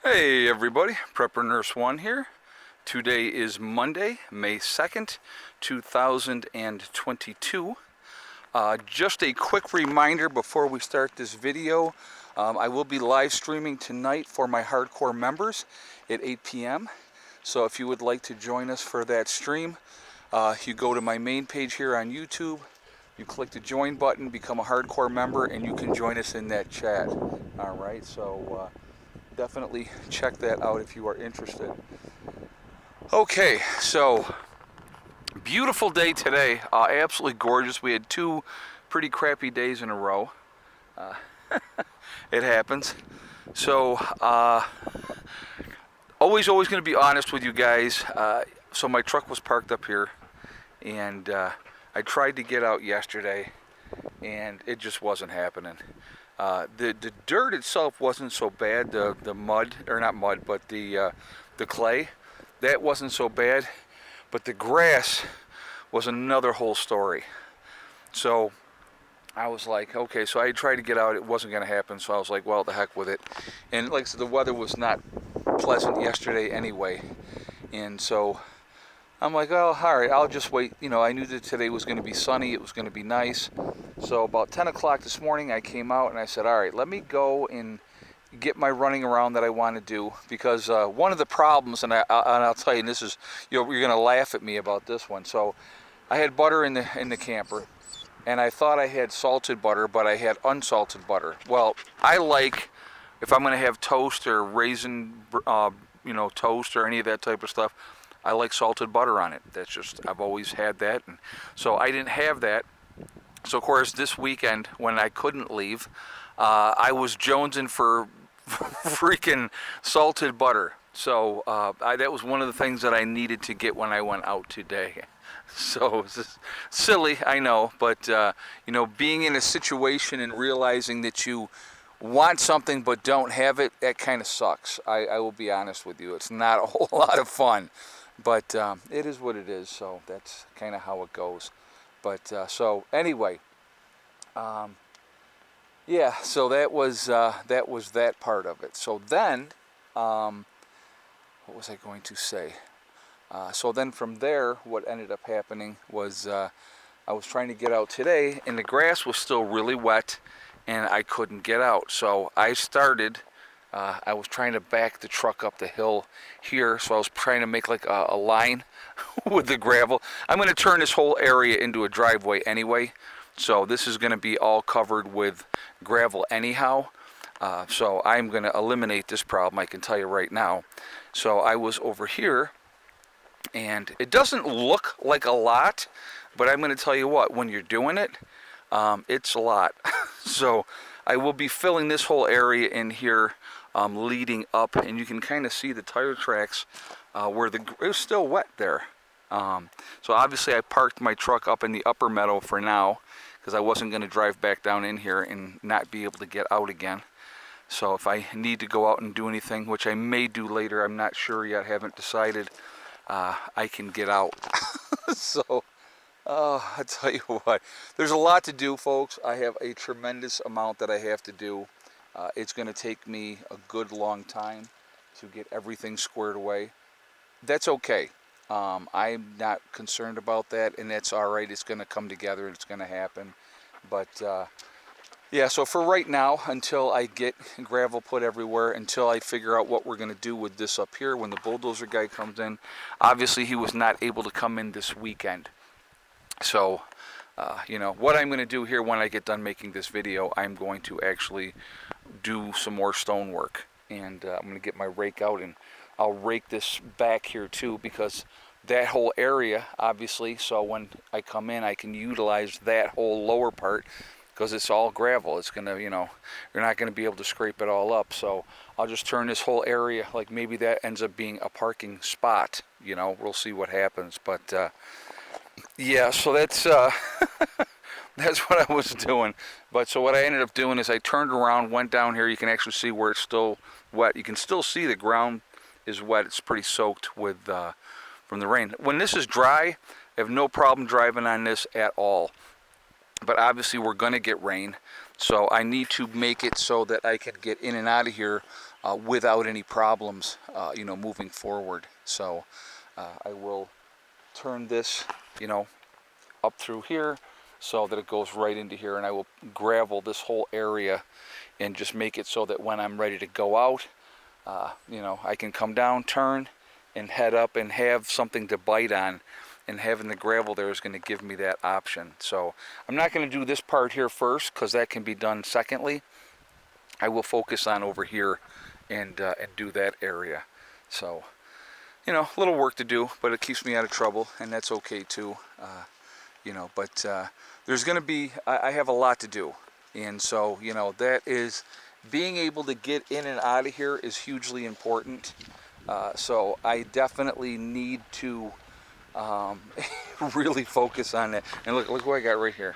Hey everybody, Prepper Nurse 1 here. Today is Monday, May 2nd, 2022. Just a quick reminder before we start this video, I will be live streaming tonight for my hardcore members at 8 p.m. So if you would like to join us for that stream, you go to my main page here on YouTube, you click the join button, become a hardcore member, and you can join us in that chat. Alright, so definitely check that out if you are interested. Okay, so beautiful day today, absolutely gorgeous. We had two pretty crappy days in a row. It happens. So always going to be honest with you guys. So my truck was parked up here, and I tried to get out yesterday, and it just wasn't happening. The dirt itself wasn't so bad. The mud, or not mud, but the clay, that wasn't so bad. But the grass was another whole story. So I was like, okay. So I tried to get out. It wasn't going to happen. So I was like, well, the heck with it. And like I said, the weather was not pleasant yesterday anyway. And so I'm like, oh, all right, I'll just wait. You know, I knew that today was going to be sunny. It was going to be nice. So about 10 o'clock this morning, I came out and I said, all right, let me go and get my running around that I want to do. Because one of the problems, and I'll tell you, and this is, you're going to laugh at me about this one. So I had butter in the camper, and I thought I had salted butter, but I had unsalted butter. Well, I like, if I'm going to have toast or raisin, toast or any of that type of stuff, I like salted butter on it. That's just, I've always had that. And so I didn't have that. So of course this weekend when I couldn't leave, I was jonesing for freaking salted butter. So that was one of the things that I needed to get when I went out today. So it's just silly, I know, but being in a situation and realizing that you want something but don't have it, that kind of sucks. I will be honest with you. It's not a whole lot of fun. But it is what it is, so that's kind of how it goes. But so anyway, yeah. So that was that part of it. So then, what was I going to say? So then from there, what ended up happening was I was trying to get out today, and the grass was still really wet, and I couldn't get out. So I started. I was trying to back the truck up the hill here, so I was trying to make like a line with the gravel. I'm going to turn this whole area into a driveway anyway, so this is going to be all covered with gravel anyhow. So I'm going to eliminate this problem, I can tell you right now. So I was over here, and it doesn't look like a lot, but I'm going to tell you what, when you're doing it, it's a lot. So I will be filling this whole area in here, leading up, and you can kind of see the tire tracks where it was still wet there. So obviously I parked my truck up in the upper meadow for now, because I wasn't going to drive back down in here and not be able to get out again. So if I need to go out and do anything, which I may do later, I'm not sure yet, haven't decided, I can get out. So I tell you what, there's a lot to do, folks. I have a tremendous amount that I have to do. It's going to take me a good long time to get everything squared away. That's okay. I'm not concerned about that, and that's all right. It's going to come together. It's going to happen. But yeah, so for right now, until I get gravel put everywhere, until I figure out what we're going to do with this up here when the bulldozer guy comes in. Obviously, he was not able to come in this weekend. So, what I'm going to do here when I get done making this video, I'm going to actually do some more stone work. And I'm going to get my rake out, and I'll rake this back here too, because that whole area, obviously, so when I come in, I can utilize that whole lower part, because it's all gravel. It's going to, you're not going to be able to scrape it all up. So I'll just turn this whole area, like maybe that ends up being a parking spot. We'll see what happens. But yeah, so that's that's what I was doing. But so what I ended up doing is I turned around, went down here. You can actually see where it's still wet. You can still see the ground is wet. It's pretty soaked with from the rain. When this is dry, I have no problem driving on this at all. But obviously we're going to get rain. So I need to make it so that I can get in and out of here without any problems, you know, moving forward. So I will turn this, you know, up through here so that it goes right into here, and I will gravel this whole area and just make it so that when I'm ready to go out, you know, I can come down, turn, and head up and have something to bite on. And having the gravel there is going to give me that option. So I'm not going to do this part here first because that can be done secondly. I will focus on over here and do that area. So, you know, a little work to do, but it keeps me out of trouble, and that's okay too. You know, but there's going to be, I have a lot to do. And so, you know, that is, being able to get in and out of here is hugely important. So I definitely need to really focus on that. And look what I got right here.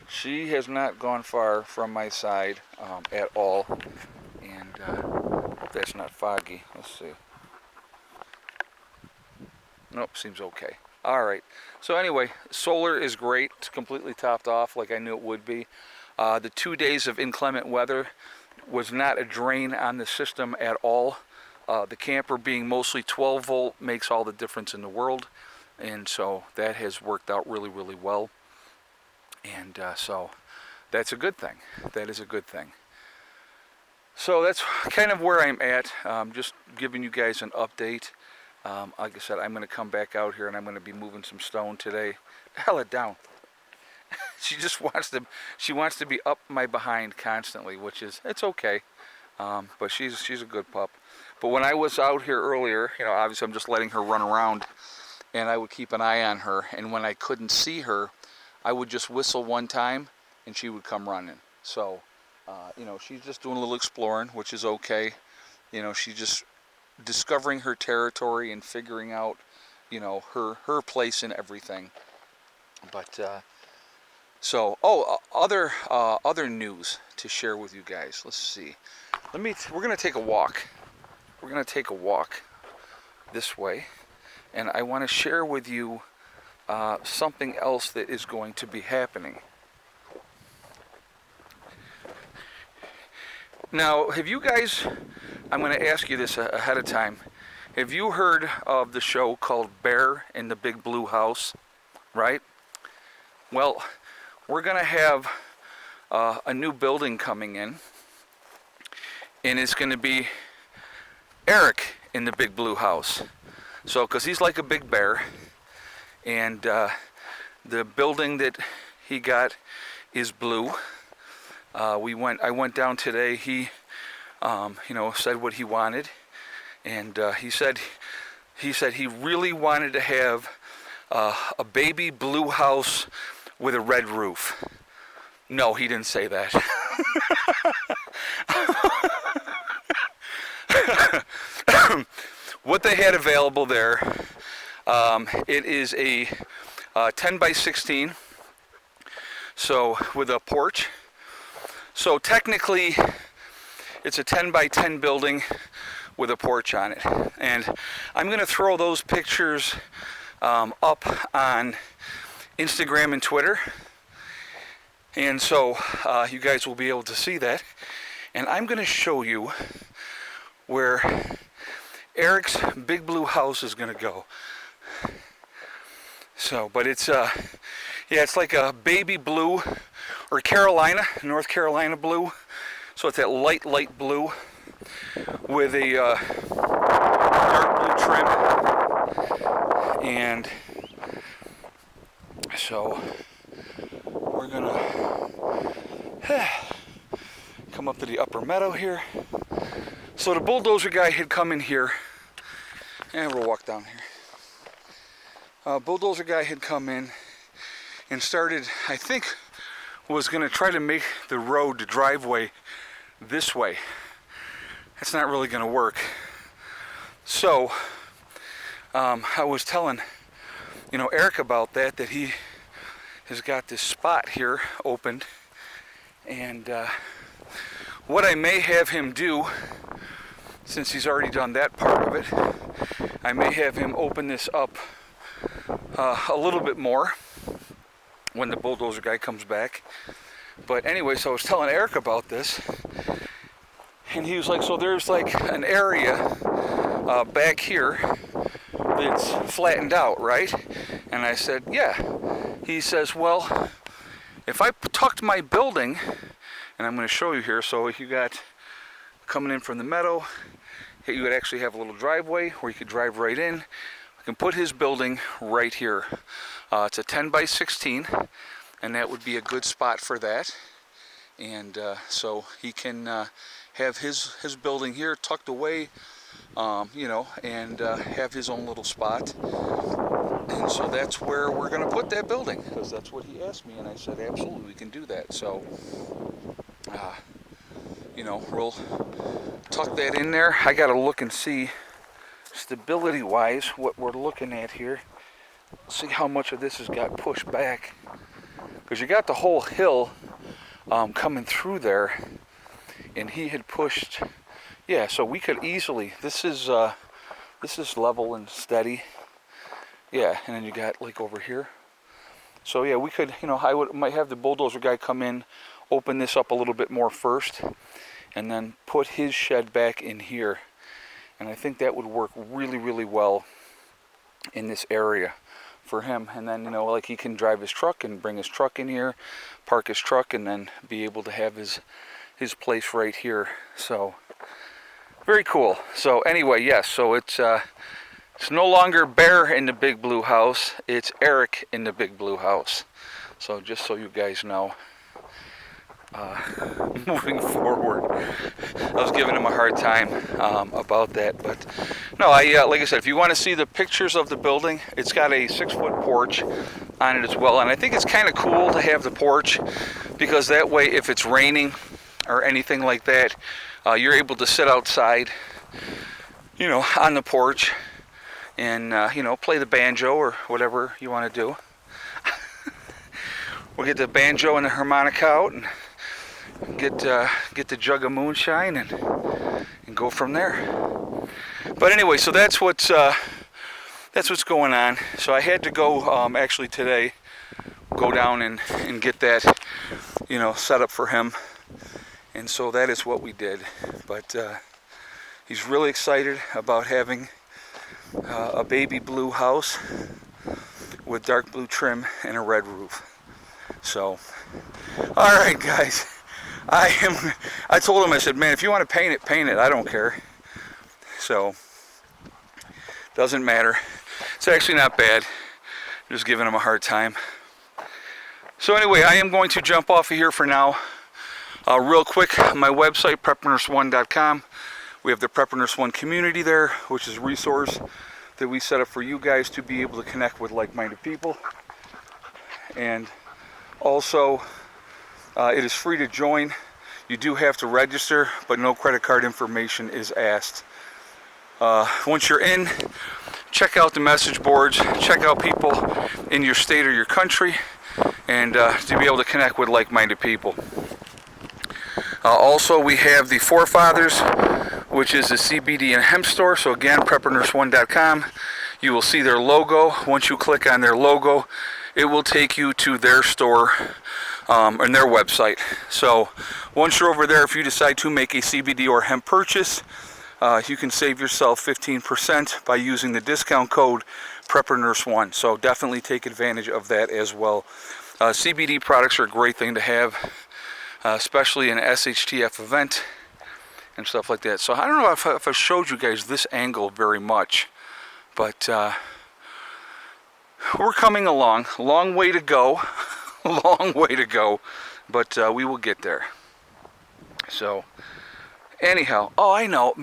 She has not gone far from my side at all. And hope that's not foggy. Let's see. Nope, seems okay. All right. So anyway, solar is great. It's completely topped off like I knew it would be. The 2 days of inclement weather was not a drain on the system at all. The camper being mostly 12 volt makes all the difference in the world. And so that has worked out really, really well. And so that's a good thing. That is a good thing. So that's kind of where I'm at. Just giving you guys an update. Like I said, I'm going to come back out here and I'm going to be moving some stone today. Hell it down. She just wants to be up my behind constantly, which is, it's okay. But she's a good pup. But when I was out here earlier, you know, obviously I'm just letting her run around, and I would keep an eye on her. And when I couldn't see her, I would just whistle one time, and she would come running. So, you know, she's just doing a little exploring, which is okay. You know, she's just discovering her territory and figuring out, you know, her place in everything. But so, other news to share with you guys. Let's see. We're gonna take a walk. We're gonna take a walk this way, and I want to share with you something else that is going to be happening. Now, have you guys, I'm going to ask you this ahead of time, have you heard of the show called Bear in the Big Blue House, right? Well, we're going to have a new building coming in, and it's going to be Eric in the Big Blue House. So, because he's like a big bear, and the building that he got is blue. I went down today. He, you know, said what he wanted, and he said he really wanted to have a baby blue house with a red roof. No, he didn't say that. What they had available there, it is a 10 by 16, so with a porch. So technically, it's a 10 by 10 building with a porch on it. And I'm going to throw those pictures up on Instagram and Twitter. And so you guys will be able to see that. And I'm going to show you where Eric's Big Blue House is going to go. So, but it's, yeah, it's like a baby blue, or North Carolina blue. So it's that light blue with a dark blue trim. And so we're gonna come up to the upper meadow here. So the bulldozer guy had come in here, and we'll walk down here. Bulldozer guy had come in and started, I think, was going to try to make the road, the driveway, this way. That's not really going to work. So I was telling, you know, Eric about that he has got this spot here opened, and what I may have him do, since he's already done that part of it, I may have him open this up a little bit more when the bulldozer guy comes back. But anyway, so I was telling Eric about this, and he was like, so there's like an area back here that's flattened out, right? And I said, yeah. He says, well, if I tucked my building, and I'm going to show you here, so you got coming in from the meadow, you would actually have a little driveway where you could drive right in. I can put his building right here. It's a 10 by 16, and that would be a good spot for that. And so he can have his building here tucked away, you know, and have his own little spot. And so that's where we're going to put that building, because that's what he asked me, and I said, absolutely, we can do that. So, you know, we'll tuck that in there. I got to look and see, stability-wise, what we're looking at here. See how much of this has got pushed back, because you got the whole hill coming through there, and he had pushed, yeah, so we could easily, this is level and steady, yeah, and then you got like over here, so yeah, we could, you know, might have the bulldozer guy come in, open this up a little bit more first, and then put his shed back in here, and I think that would work really, really well in this area for him. And then, you know, like he can drive his truck and bring his truck in here, park his truck, and then be able to have his place right here. So very cool. So anyway, yes, so it's no longer Bear in the Big Blue House, it's Eric in the Big Blue House. So just so you guys know, moving forward, I was giving him a hard time about that, but no, like I said, if you want to see the pictures of the building, it's got a 6-foot porch on it as well, and I think it's kind of cool to have the porch, because that way, if it's raining or anything like that, you're able to sit outside, you know, on the porch, and you know, play the banjo or whatever you want to do. We'll get the banjo and the harmonica out, and get the jug of moonshine, and go from there. But anyway, so that's what's going on. So I had to go actually today, go down and get that, you know, set up for him, and so that is what we did. But he's really excited about having a baby blue house with dark blue trim and a red roof. So, all right, guys. I told him, I said, man, if you want to paint it, I don't care. So, doesn't matter. It's actually not bad. I'm just giving him a hard time. So anyway, I am going to jump off of here for now. Real quick, my website, preppernurse1.com. We have the Prepper Nurse 1 community there, which is a resource that we set up for you guys to be able to connect with like-minded people. And also, it is free to join. You do have to register, but no credit card information is asked. Once you're in, check out the message boards, check out people in your state or your country, and to be able to connect with like-minded people. Also, we have the Forefathers, which is a CBD and hemp store. So again, preppernurse1.com. You will see their logo. Once you click on their logo, it will take you to their store and their website. So once you're over there, if you decide to make a CBD or hemp purchase, you can save yourself 15% by using the discount code PrepperNurse1. So definitely take advantage of that as well. CBD products are a great thing to have, especially in an SHTF event and stuff like that. So I don't know if I showed you guys this angle very much, but we're coming along. Long way to go. Long way to go, but we will get there. So anyhow, oh, I know.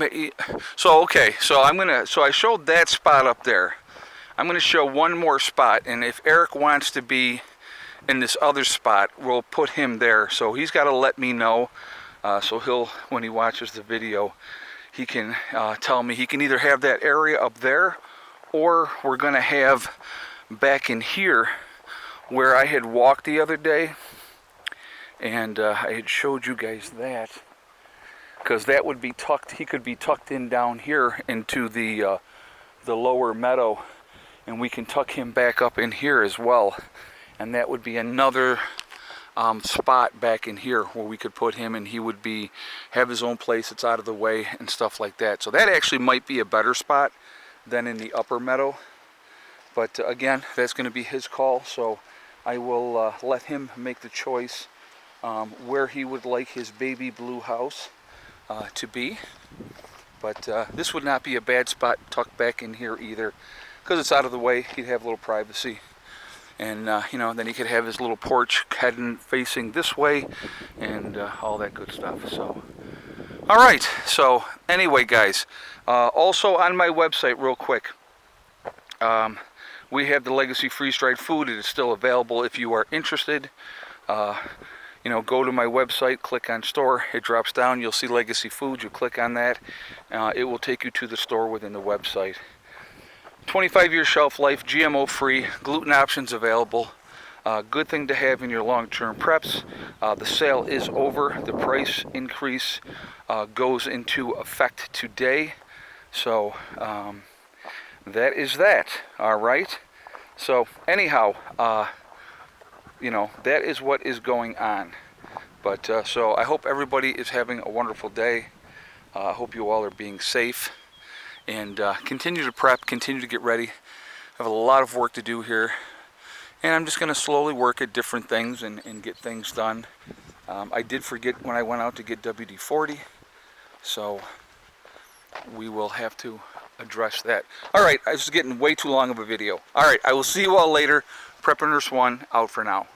So okay, so I showed that spot up there. I'm gonna show one more spot, and if Eric wants to be in this other spot, we'll put him there. So he's got to let me know. So he'll, when he watches the video, he can tell me. He can either have that area up there, or we're gonna have back in here where I had walked the other day, and I had showed you guys that, because that would be tucked. He could be tucked in down here into the lower meadow, and we can tuck him back up in here as well, and that would be another spot back in here where we could put him, and he would have his own place. It's out of the way and stuff like that. So that actually might be a better spot than in the upper meadow. But again, that's going to be his call. So I will let him make the choice where he would like his baby blue house to be. But this would not be a bad spot tucked back in here either, because it's out of the way. He'd have a little privacy. And, you know, then he could have his little porch heading facing this way and all that good stuff. So, all right. So, anyway, guys, also on my website, real quick, we have the Legacy freeze-dried food. It is still available if you are interested. You know, go to my website, click on store. It drops down. You'll see Legacy Foods. You click on that. It will take you to the store within the website. 25-year shelf life, GMO free, gluten options available. Good thing to have in your long-term preps. The sale is over. The price increase goes into effect today. So that is that. All right. So anyhow, you know, that is what is going on. But so I hope everybody is having a wonderful day. I hope you all are being safe. And continue to prep, continue to get ready. I have a lot of work to do here. And I'm just going to slowly work at different things and get things done. I did forget when I went out to get WD-40. So we will have to address that. All right, this is getting way too long of a video. All right, I will see you all later. Prepper Nurse 1 out for now.